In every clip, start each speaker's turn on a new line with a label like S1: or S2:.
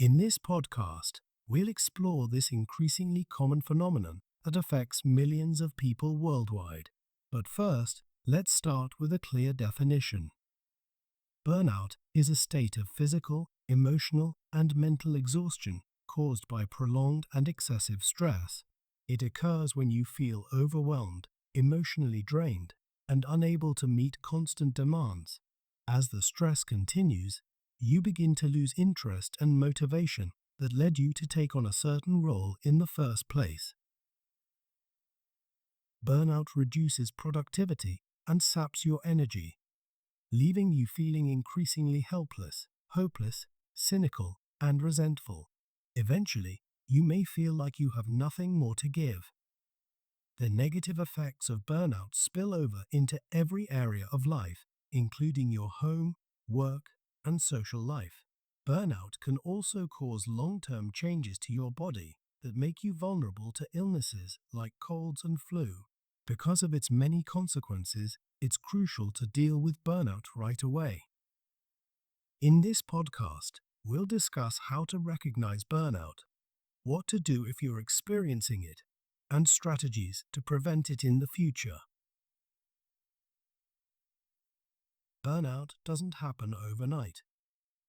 S1: In this podcast, we'll explore this increasingly common phenomenon that affects millions of people worldwide. But first, let's start with a clear definition. Burnout is a state of physical, emotional, and mental exhaustion caused by prolonged and excessive stress. It occurs when you feel overwhelmed, emotionally drained, and unable to meet constant demands. As the stress continues, you begin to lose interest and motivation that led you to take on a certain role in the first place. Burnout reduces productivity and saps your energy, leaving you feeling increasingly helpless, hopeless, cynical, and resentful. Eventually, you may feel like you have nothing more to give. The negative effects of burnout spill over into every area of life, including your home, work, and social life. Burnout can also cause long-term changes to your body that make you vulnerable to illnesses like colds and flu. Because of its many consequences, it's crucial to deal with burnout right away. In this podcast, we'll discuss how to recognize burnout, what to do if you're experiencing it, and strategies to prevent it in the future. Burnout doesn't happen overnight.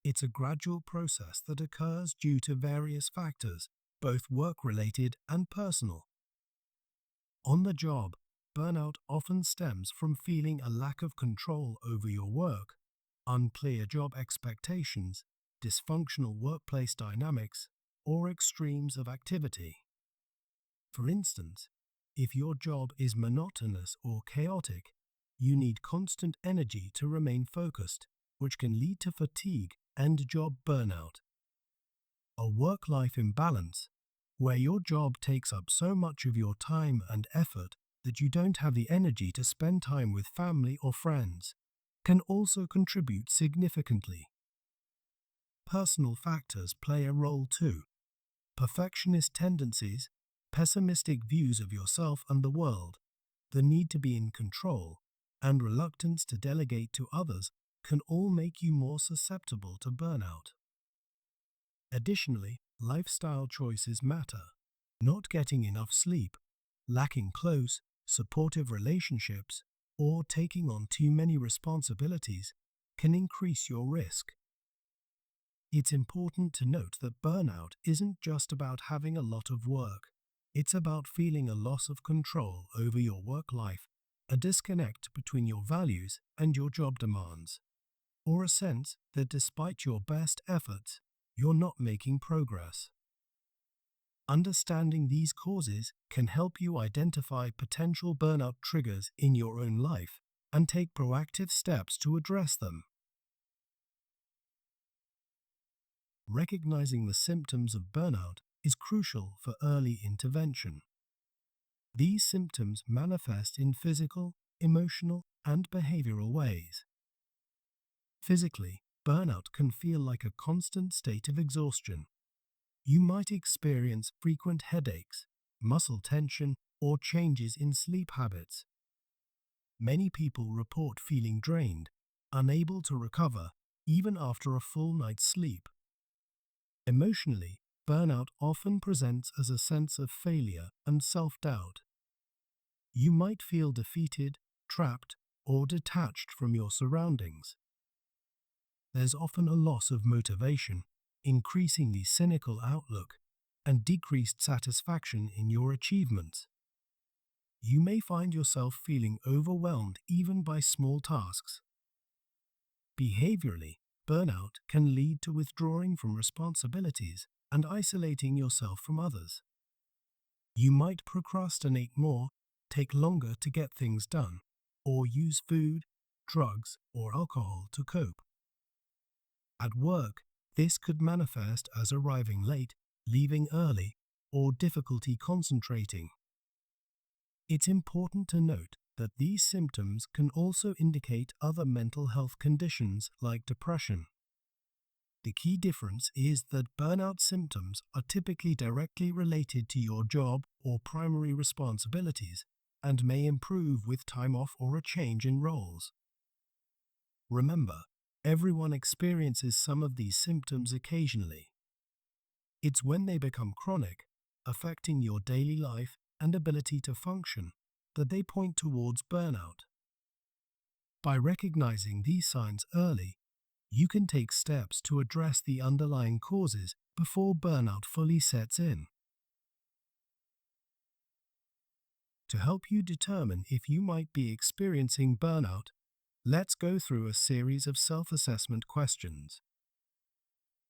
S1: It's a gradual process that occurs due to various factors, both work-related and personal. On the job, burnout often stems from feeling a lack of control over your work, unclear job expectations, dysfunctional workplace dynamics, or extremes of activity. For instance, if your job is monotonous or chaotic, you need constant energy to remain focused, which can lead to fatigue and job burnout. A work-life imbalance, where your job takes up so much of your time and effort that you don't have the energy to spend time with family or friends, can also contribute significantly. Personal factors play a role too. Perfectionist tendencies, pessimistic views of yourself and the world, the need to be in control, and reluctance to delegate to others can all make you more susceptible to burnout. Additionally, lifestyle choices matter. Not getting enough sleep, lacking close, supportive relationships, or taking on too many responsibilities can increase your risk. It's important to note that burnout isn't just about having a lot of work. It's about feeling a loss of control over your work life, a disconnect between your values and your job demands, or a sense that despite your best efforts, you're not making progress. Understanding these causes can help you identify potential burnout triggers in your own life and take proactive steps to address them. Recognizing the symptoms of burnout is crucial for early intervention. These symptoms manifest in physical, emotional, and behavioral ways. Physically, burnout can feel like a constant state of exhaustion. You might experience frequent headaches, muscle tension, or changes in sleep habits. Many people report feeling drained, unable to recover even after a full night's sleep. Emotionally, burnout often presents as a sense of failure and self-doubt. You might feel defeated, trapped, or detached from your surroundings. There's often a loss of motivation, increasingly cynical outlook, and decreased satisfaction in your achievements. You may find yourself feeling overwhelmed even by small tasks. Behaviorally, burnout can lead to withdrawing from responsibilities and isolating yourself from others. You might procrastinate more, take longer to get things done, or use food, drugs, or alcohol to cope. At work, this could manifest as arriving late, leaving early, or difficulty concentrating. It's important to note that these symptoms can also indicate other mental health conditions like depression. The key difference is that burnout symptoms are typically directly related to your job or primary responsibilities and may improve with time off or a change in roles. Remember, everyone experiences some of these symptoms occasionally. It's when they become chronic, affecting your daily life and ability to function, that they point towards burnout. By recognizing these signs early, you can take steps to address the underlying causes before burnout fully sets in. To help you determine if you might be experiencing burnout, let's go through a series of self-assessment questions.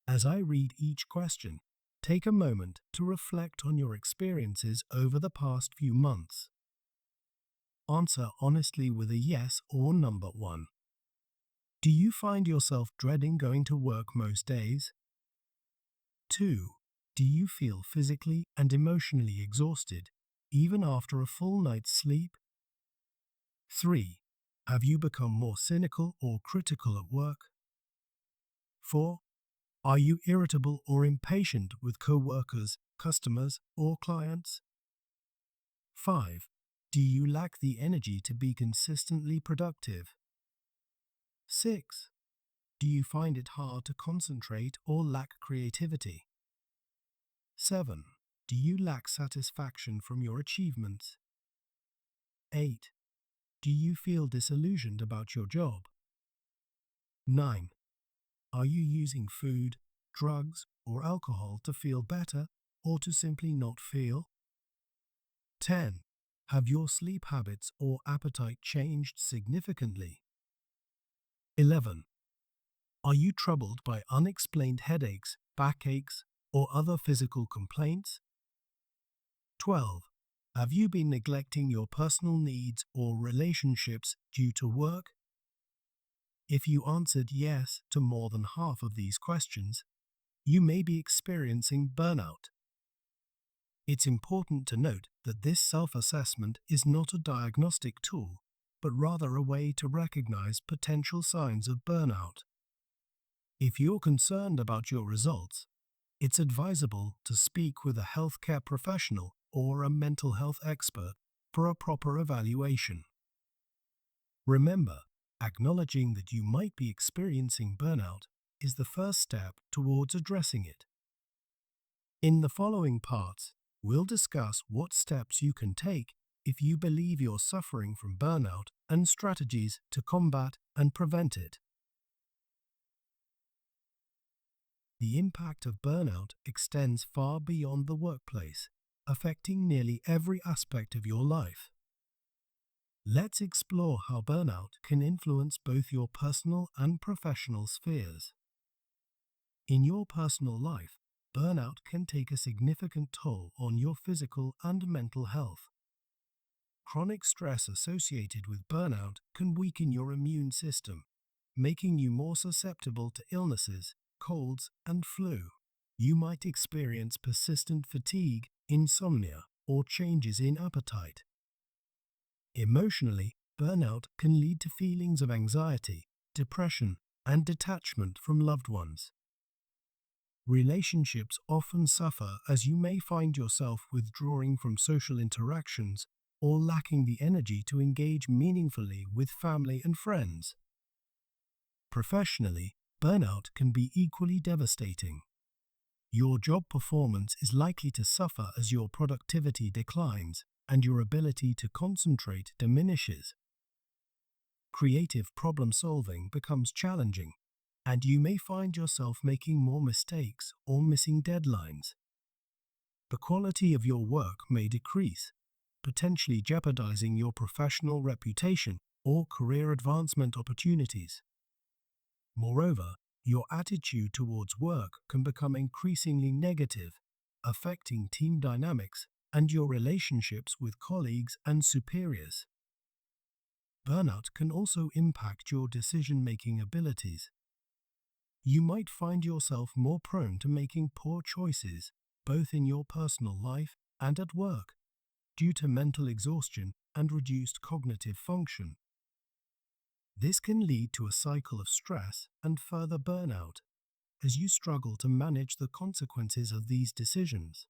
S1: As I read each question, take a moment to reflect on your experiences over the past few months. Answer honestly with a yes or number 1. Do you find yourself dreading going to work most days? 2. Do you feel physically and emotionally exhausted, even after a full night's sleep? 3. Have you become more cynical or critical at work? 4. Are you irritable or impatient with co-workers, customers, or clients? 5. Do you lack the energy to be consistently productive? 6. Do you find it hard to concentrate or lack creativity? 7. Do you lack satisfaction from your achievements? 8. Do you feel disillusioned about your job? 9. Are you using food, drugs, or alcohol to feel better or to simply not feel? 10. Have your sleep habits or appetite changed significantly? 11. Are you troubled by unexplained headaches, backaches, or other physical complaints? 12. Have you been neglecting your personal needs or relationships due to work? If you answered yes to more than half of these questions, you may be experiencing burnout. It's important to note that this self-assessment is not a diagnostic tool, but rather a way to recognize potential signs of burnout. If you're concerned about your results, it's advisable to speak with a healthcare professional or a mental health expert for a proper evaluation. Remember, acknowledging that you might be experiencing burnout is the first step towards addressing it. In the following parts, we'll discuss what steps you can take if you believe you're suffering from burnout and strategies to combat and prevent it. The impact of burnout extends far beyond the workplace, affecting nearly every aspect of your life. Let's explore how burnout can influence both your personal and professional spheres. In your personal life, burnout can take a significant toll on your physical and mental health. Chronic stress associated with burnout can weaken your immune system, making you more susceptible to illnesses, colds, and flu. You might experience persistent fatigue, insomnia, or changes in appetite. Emotionally, burnout can lead to feelings of anxiety, depression, and detachment from loved ones. Relationships often suffer as you may find yourself withdrawing from social interactions or lacking the energy to engage meaningfully with family and friends. Professionally, burnout can be equally devastating. Your job performance is likely to suffer as your productivity declines and your ability to concentrate diminishes. Creative problem-solving becomes challenging, and you may find yourself making more mistakes or missing deadlines. The quality of your work may decrease, potentially jeopardizing your professional reputation or career advancement opportunities. Moreover, your attitude towards work can become increasingly negative, affecting team dynamics and your relationships with colleagues and superiors. Burnout can also impact your decision-making abilities. You might find yourself more prone to making poor choices, both in your personal life and at work, due to mental exhaustion and reduced cognitive function. This can lead to a cycle of stress and further burnout, as you struggle to manage the consequences of these decisions.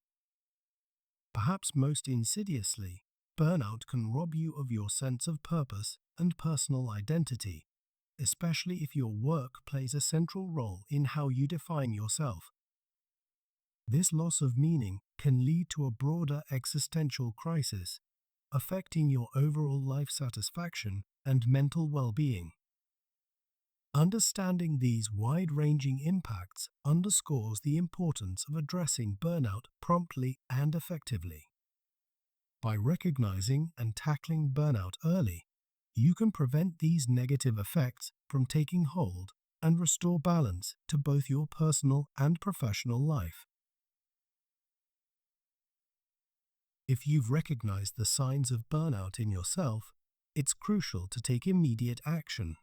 S1: Perhaps most insidiously, burnout can rob you of your sense of purpose and personal identity, especially if your work plays a central role in how you define yourself. This loss of meaning can lead to a broader existential crisis, affecting your overall life satisfaction and mental well-being. Understanding these wide-ranging impacts underscores the importance of addressing burnout promptly and effectively. By recognizing and tackling burnout early, you can prevent these negative effects from taking hold and restore balance to both your personal and professional life. If you've recognized the signs of burnout in yourself, it's crucial to take immediate action.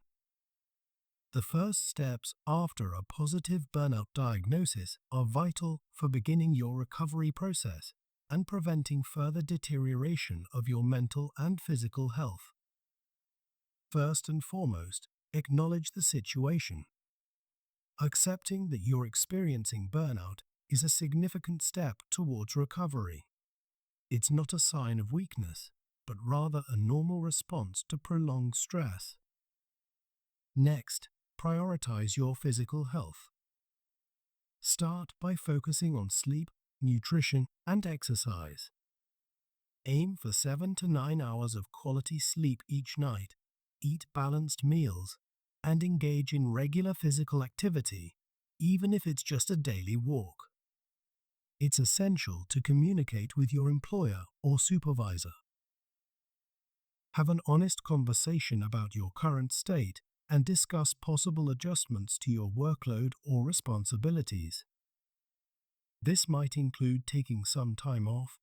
S1: The first steps after a positive burnout diagnosis are vital for beginning your recovery process and preventing further deterioration of your mental and physical health. First and foremost, acknowledge the situation. Accepting that you're experiencing burnout is a significant step towards recovery. It's not a sign of weakness, but rather a normal response to prolonged stress. Next, prioritize your physical health. Start by focusing on sleep, nutrition, and exercise. Aim for 7 to 9 hours of quality sleep each night, eat balanced meals, and engage in regular physical activity, even if it's just a daily walk. It's essential to communicate with your employer or supervisor. Have an honest conversation about your current state and discuss possible adjustments to your workload or responsibilities. This might include taking some time off,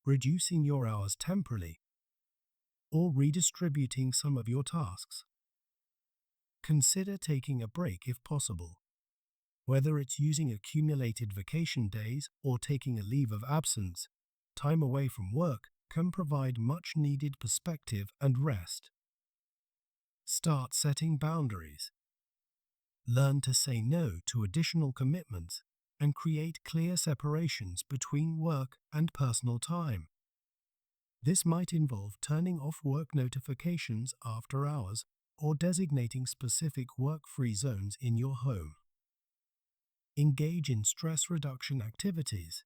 S1: reducing your hours temporarily, or redistributing some of your tasks. Consider taking a break if possible. Whether it's using accumulated vacation days or taking a leave of absence, time away from work can provide much-needed perspective and rest. Start setting boundaries. Learn to say no to additional commitments and create clear separations between work and personal time. This might involve turning off work notifications after hours or designating specific work-free zones in your home. Engage in stress reduction activities.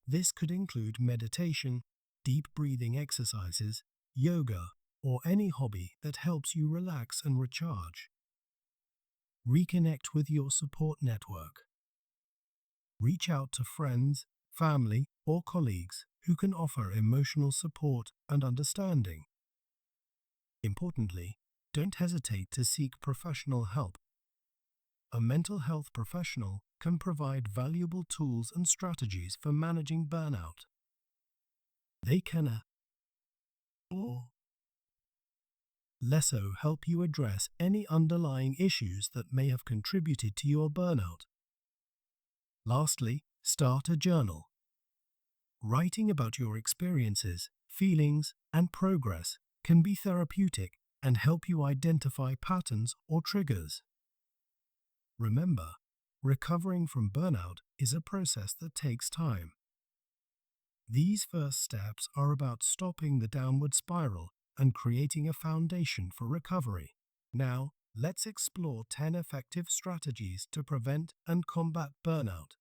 S1: This could include meditation, deep breathing exercises, yoga, or any hobby that helps you relax and recharge. Reconnect with your support network. Reach out to friends, family, or colleagues who can offer emotional support and understanding. Importantly, don't hesitate to seek professional help. A mental health professional can provide valuable tools and strategies for managing burnout. They can also help you address any underlying issues that may have contributed to your burnout. Lastly, start a journal. Writing about your experiences, feelings, and progress can be therapeutic and help you identify patterns or triggers. Remember, recovering from burnout is a process that takes time. These first steps are about stopping the downward spiral and creating a foundation for recovery. Now, let's explore 10 effective strategies to prevent and combat burnout.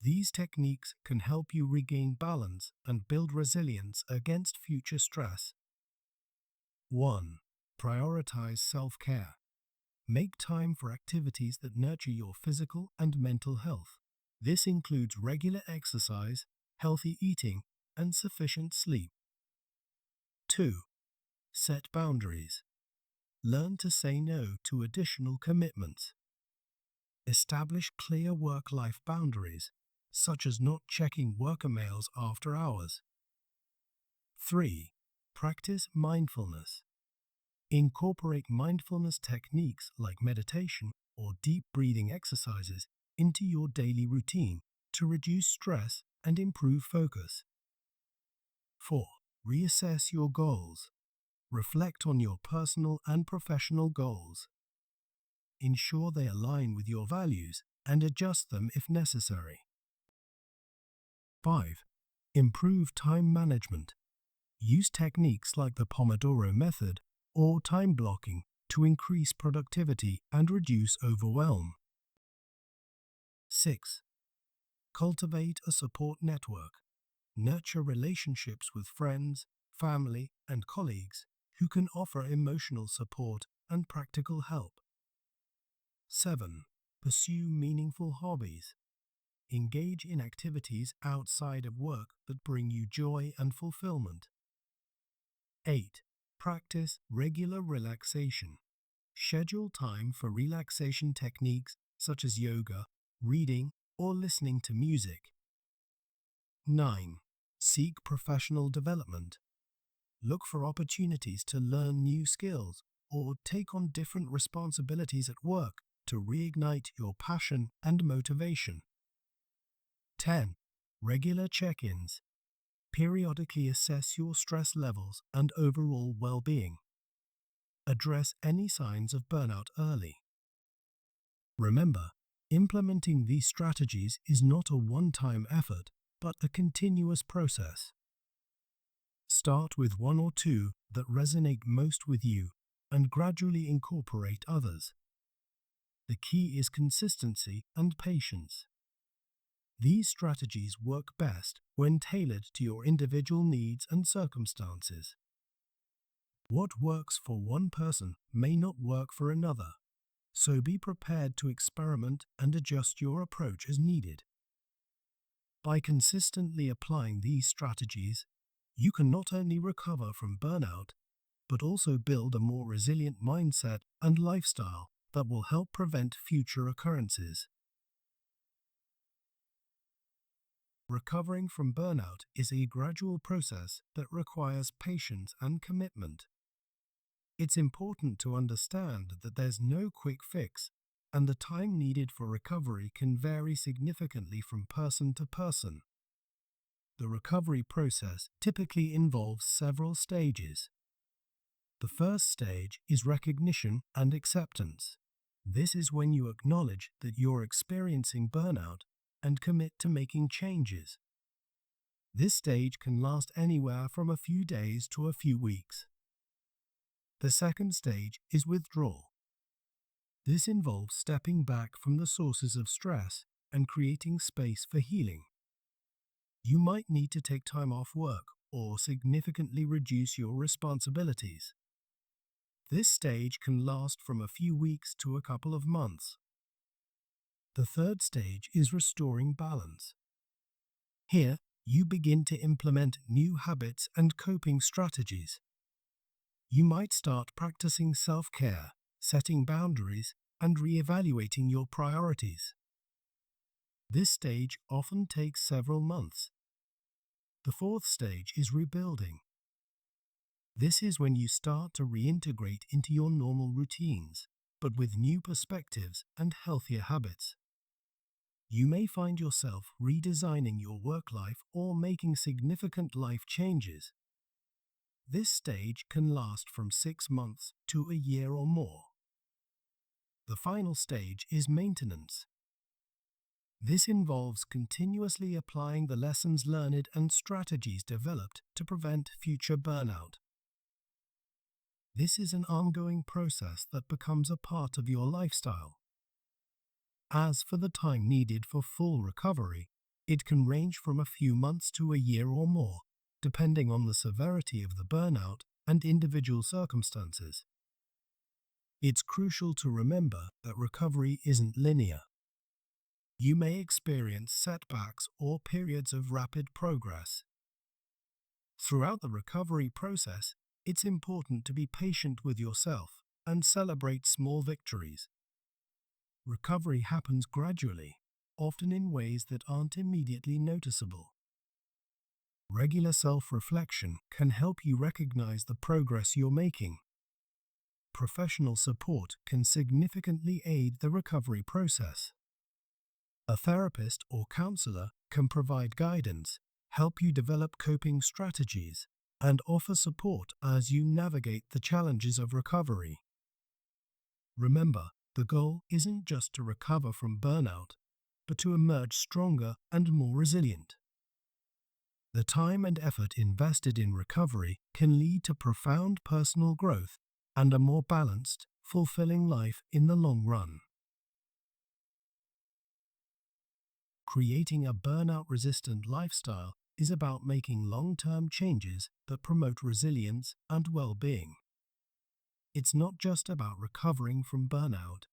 S1: These techniques can help you regain balance and build resilience against future stress. 1. Prioritize self-care. Make time for activities that nurture your physical and mental health. This includes regular exercise, healthy eating, and sufficient sleep. 2. Set boundaries. Learn to say no to additional commitments. Establish clear work-life boundaries, such as not checking work emails after hours. 3. Practice mindfulness. Incorporate mindfulness techniques like meditation or deep breathing exercises into your daily routine to reduce stress and improve focus. 4. Reassess your goals. Reflect on your personal and professional goals. Ensure they align with your values and adjust them if necessary. 5. Improve time management. Use techniques like the Pomodoro method or time blocking to increase productivity and reduce overwhelm. 6. Cultivate a support network. Nurture relationships with friends, family, and colleagues who can offer emotional support and practical help. 7. Pursue meaningful hobbies. Engage in activities outside of work that bring you joy and fulfillment. 8. Practice regular relaxation. Schedule time for relaxation techniques such as yoga, reading, or listening to music. 9. Seek professional development. Look for opportunities to learn new skills or take on different responsibilities at work to reignite your passion and motivation. 10. Regular check-ins. Periodically assess your stress levels and overall well-being. Address any signs of burnout early. Remember, implementing these strategies is not a one-time effort, but a continuous process. Start with one or two that resonate most with you and gradually incorporate others. The key is consistency and patience. These strategies work best when tailored to your individual needs and circumstances. What works for one person may not work for another, so be prepared to experiment and adjust your approach as needed. By consistently applying these strategies, you can not only recover from burnout, but also build a more resilient mindset and lifestyle that will help prevent future occurrences. Recovering from burnout is a gradual process that requires patience and commitment. It's important to understand that there's no quick fix, and the time needed for recovery can vary significantly from person to person. The recovery process typically involves several stages. The first stage is recognition and acceptance. This is when you acknowledge that you're experiencing burnout and commit to making changes. This stage can last anywhere from a few days to a few weeks. The second stage is withdrawal. This involves stepping back from the sources of stress and creating space for healing. You might need to take time off work or significantly reduce your responsibilities. This stage can last from a few weeks to a couple of months. The third stage is restoring balance. Here, you begin to implement new habits and coping strategies. You might start practicing self-care, setting boundaries, and re-evaluating your priorities. This stage often takes several months. The fourth stage is rebuilding. This is when you start to reintegrate into your normal routines, but with new perspectives and healthier habits. You may find yourself redesigning your work life or making significant life changes. This stage can last from 6 months to a year or more. The final stage is maintenance. This involves continuously applying the lessons learned and strategies developed to prevent future burnout. This is an ongoing process that becomes a part of your lifestyle. As for the time needed for full recovery, it can range from a few months to a year or more, depending on the severity of the burnout and individual circumstances. It's crucial to remember that recovery isn't linear. You may experience setbacks or periods of rapid progress. Throughout the recovery process, it's important to be patient with yourself and celebrate small victories. Recovery happens gradually, often in ways that aren't immediately noticeable. Regular self-reflection can help you recognize the progress you're making. Professional support can significantly aid the recovery process. A therapist or counselor can provide guidance, help you develop coping strategies, and offer support as you navigate the challenges of recovery. Remember, the goal isn't just to recover from burnout, but to emerge stronger and more resilient. The time and effort invested in recovery can lead to profound personal growth and a more balanced, fulfilling life in the long run. Creating a burnout-resistant lifestyle is about making long-term changes that promote resilience and well-being. It's not just about recovering from burnout,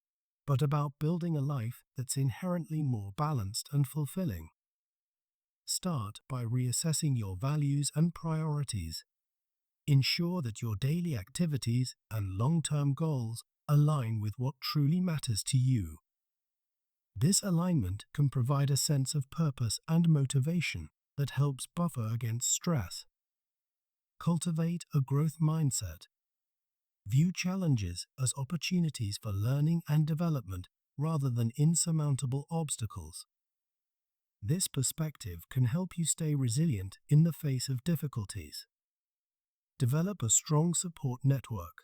S1: but about building a life that's inherently more balanced and fulfilling. Start by reassessing your values and priorities. Ensure that your daily activities and long-term goals align with what truly matters to you. This alignment can provide a sense of purpose and motivation that helps buffer against stress. Cultivate a growth mindset. View challenges as opportunities for learning and development rather than insurmountable obstacles. This perspective can help you stay resilient in the face of difficulties. Develop a strong support network.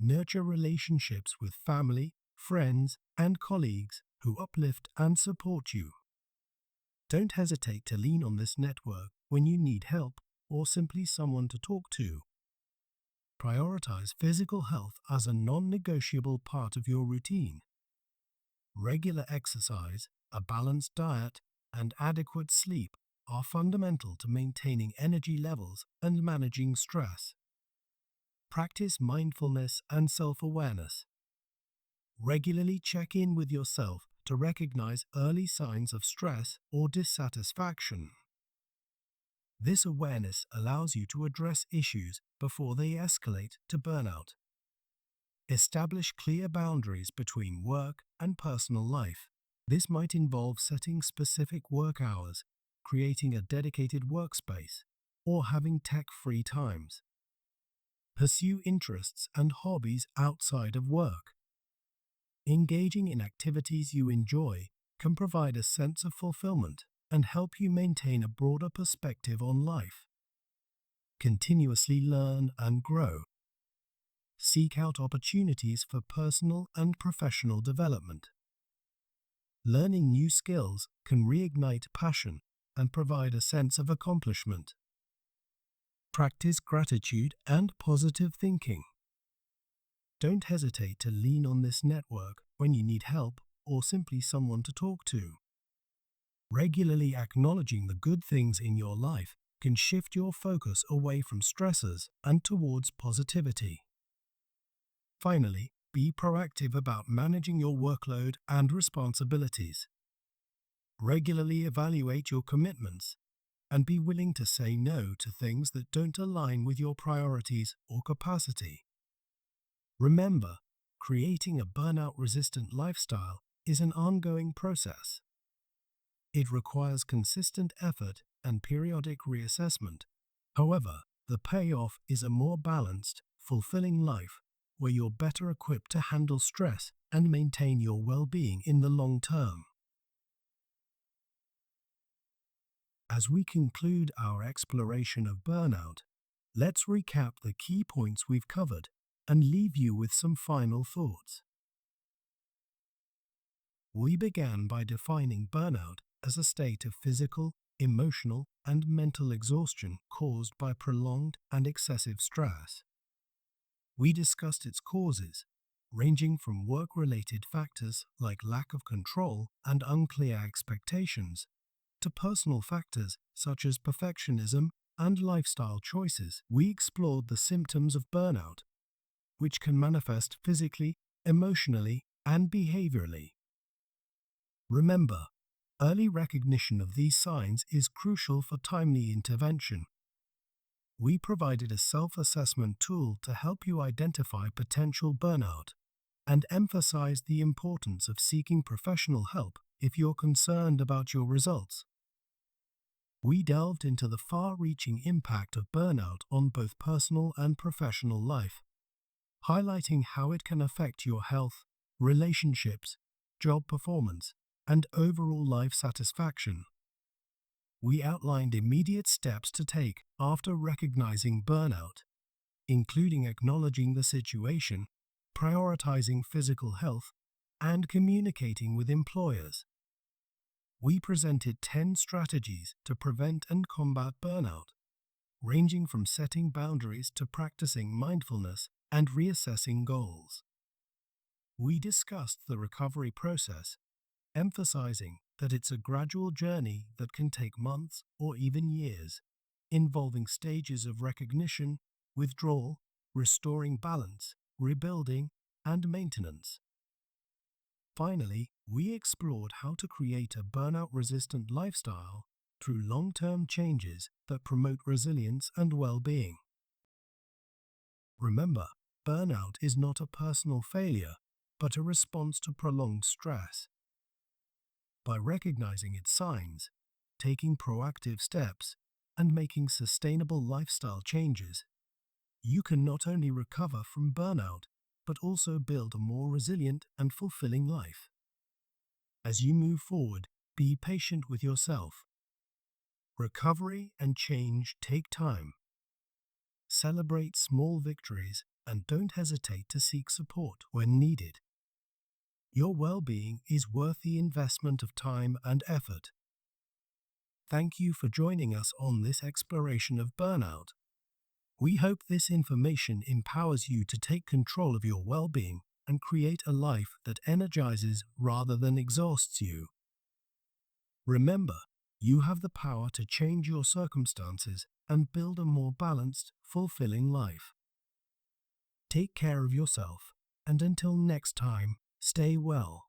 S1: Nurture relationships with family, friends, and colleagues who uplift and support you. Don't hesitate to lean on this network when you need help or simply someone to talk to. Prioritize physical health as a non-negotiable part of your routine. Regular exercise, a balanced diet, and adequate sleep are fundamental to maintaining energy levels and managing stress. Practice mindfulness and self-awareness. Regularly check in with yourself to recognize early signs of stress or dissatisfaction. This awareness allows you to address issues before they escalate to burnout. Establish clear boundaries between work and personal life. This might involve setting specific work hours, creating a dedicated workspace, or having tech-free times. Pursue interests and hobbies outside of work. Engaging in activities you enjoy can provide a sense of fulfillment and help you maintain a broader perspective on life. Continuously learn and grow. Seek out opportunities for personal and professional development. Learning new skills can reignite passion and provide a sense of accomplishment. Practice gratitude and positive thinking. Don't hesitate to lean on this network when you need help or simply someone to talk to. Regularly acknowledging the good things in your life can shift your focus away from stressors and towards positivity. Finally, be proactive about managing your workload and responsibilities. Regularly evaluate your commitments and be willing to say no to things that don't align with your priorities or capacity. Remember, creating a burnout-resistant lifestyle is an ongoing process. It requires consistent effort and periodic reassessment. However, the payoff is a more balanced, fulfilling life where you're better equipped to handle stress and maintain your well-being in the long term. As we conclude our exploration of burnout, let's recap the key points we've covered and leave you with some final thoughts. We began by defining burnout as a state of physical, emotional, and mental exhaustion caused by prolonged and excessive stress. We discussed its causes, ranging from work-related factors like lack of control and unclear expectations, to personal factors such as perfectionism and lifestyle choices. We explored the symptoms of burnout, which can manifest physically, emotionally, and behaviorally. Remember, early recognition of these signs is crucial for timely intervention. We provided a self-assessment tool to help you identify potential burnout and emphasize the importance of seeking professional help if you're concerned about your results. We delved into the far-reaching impact of burnout on both personal and professional life, highlighting how it can affect your health, relationships, job performance, and overall life satisfaction. We outlined immediate steps to take after recognizing burnout, including acknowledging the situation, prioritizing physical health, and communicating with employers. We presented 10 strategies to prevent and combat burnout, ranging from setting boundaries to practicing mindfulness and reassessing goals. We discussed the recovery process, emphasizing that it's a gradual journey that can take months or even years, involving stages of recognition, withdrawal, restoring balance, rebuilding, and maintenance. Finally, we explored how to create a burnout-resistant lifestyle through long-term changes that promote resilience and well-being. Remember, burnout is not a personal failure, but a response to prolonged stress. By recognizing its signs, taking proactive steps, and making sustainable lifestyle changes, you can not only recover from burnout, but also build a more resilient and fulfilling life. As you move forward, be patient with yourself. Recovery and change take time. Celebrate small victories and don't hesitate to seek support when needed. Your well-being is worth the investment of time and effort. Thank you for joining us on this exploration of burnout. We hope this information empowers you to take control of your well-being and create a life that energizes rather than exhausts you. Remember, you have the power to change your circumstances and build a more balanced, fulfilling life. Take care of yourself, and until next time, stay well.